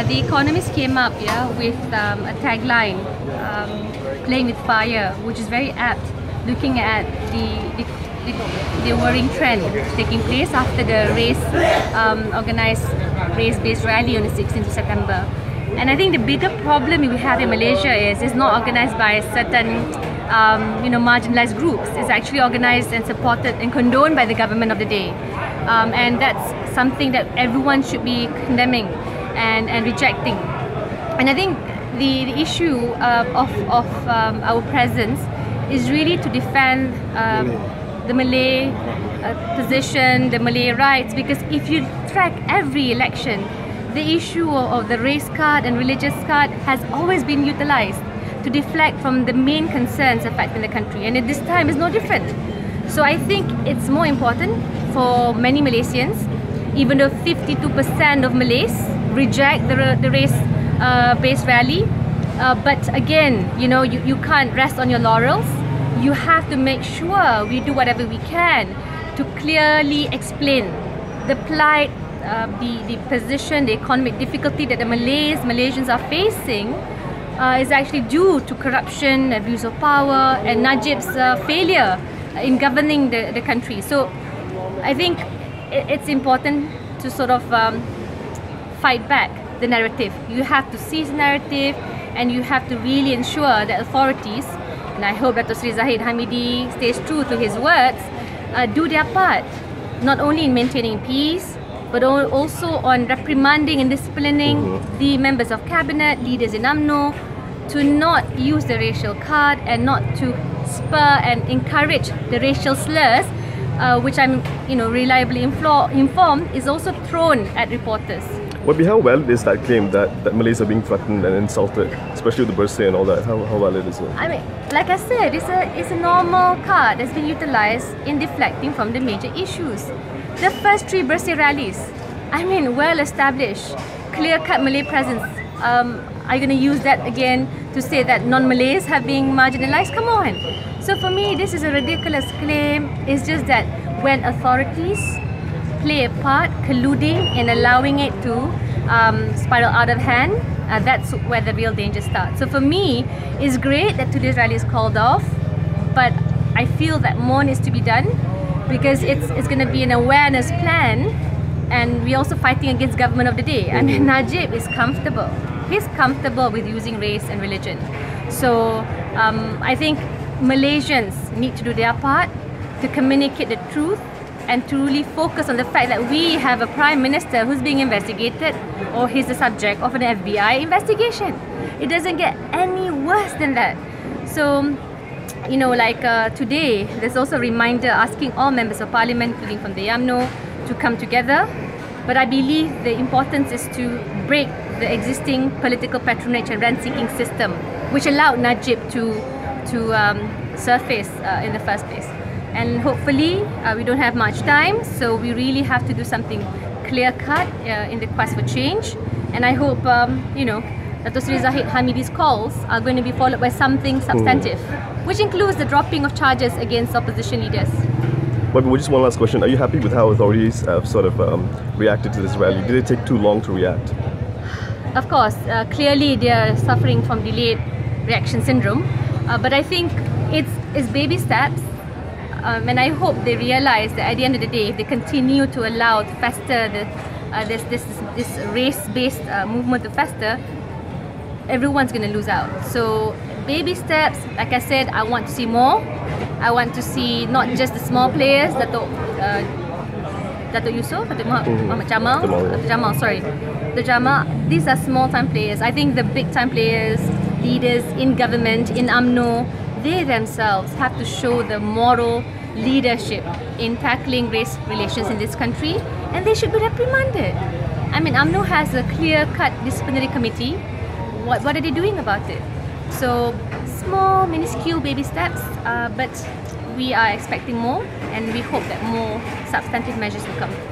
the Economist came up with a tagline, playing with fire, which is very apt, looking at the worrying trend taking place after the organized race-based rally on the 16th of September. And I think the bigger problem we have in Malaysia is it's not organized by certain marginalized groups. It's actually organized and supported and condoned by the government of the day. And that's something that everyone should be condemning and rejecting. And I think the issue of our presence is really to defend the Malay position, the Malay rights, because if you track every election, the issue of the race card and religious card has always been utilized to deflect from the main concerns affecting the country, and at this time is no different. So I think it's more important for many Malaysians, even though 52% of Malays reject the race-based rally, but again, you can't rest on your laurels. You have to make sure we do whatever we can to clearly explain the plight, the position, the economic difficulty that the Malaysians are facing is actually due to corruption, abuse of power, and Najib's failure in governing the country. So I think it's important to sort of fight back the narrative. You have to seize the narrative, and you have to really ensure that authorities, and I hope Dato' Sri Zahid Hamidi stays true to his words, do their part, not only in maintaining peace, but also on reprimanding and disciplining the members of cabinet, leaders in UMNO, to not use the racial card and not to spur and encourage the racial slurs, which I'm reliably informed is also thrown at reporters. Well, how valid is that claim that Malays are being threatened and insulted, especially with the birthday and all that? How valid is it? I mean, like I said, it's a normal card that's been utilized in deflecting from the major issues. The first 3 birthday rallies, I mean, well established, clear-cut Malay presence. Are you going to use that again to say that non-Malays have been marginalized? Come on. So for me, this is a ridiculous claim. It's just that when authorities play a part, colluding and allowing it to spiral out of hand, that's where the real danger starts. So for me, it's great that today's rally is called off, but I feel that more needs to be done, because it's going to be an awareness plan, and we're also fighting against government of the day. I mean, Najib is comfortable. He's comfortable with using race and religion. So I think Malaysians need to do their part to communicate the truth and to really focus on the fact that we have a Prime Minister who's being investigated, or he's the subject of an FBI investigation. It doesn't get any worse than that. So, today, there's also a reminder asking all members of parliament, including from the UMNO, to come together. But I believe the importance is to break the existing political patronage and rent-seeking system, which allowed Najib to surface in the first place. And hopefully, we don't have much time, so we really have to do something clear-cut in the quest for change. And I hope, Dato' Sri Zahid Hamidi's calls are going to be followed by something substantive, which includes the dropping of charges against opposition leaders. But just one last question. Are you happy with how authorities have sort of reacted to this rally? Did it take too long to react? Of course, clearly they are suffering from delayed reaction syndrome. But I think it's baby steps. And I hope they realize that at the end of the day, if they continue to allow to fester this race-based movement to fester, everyone's going to lose out. So baby steps, like I said, I want to see more. I want to see not just the small players, Dato' Yusof, Jamal. These are small-time players. I think the big-time players, leaders in government, in UMNO, they themselves have to show the moral leadership in tackling race relations in this country, and they should be reprimanded. I mean, UMNO has a clear-cut disciplinary committee. What are they doing about it? So, small, minuscule baby steps, but we are expecting more, and we hope that more substantive measures will come.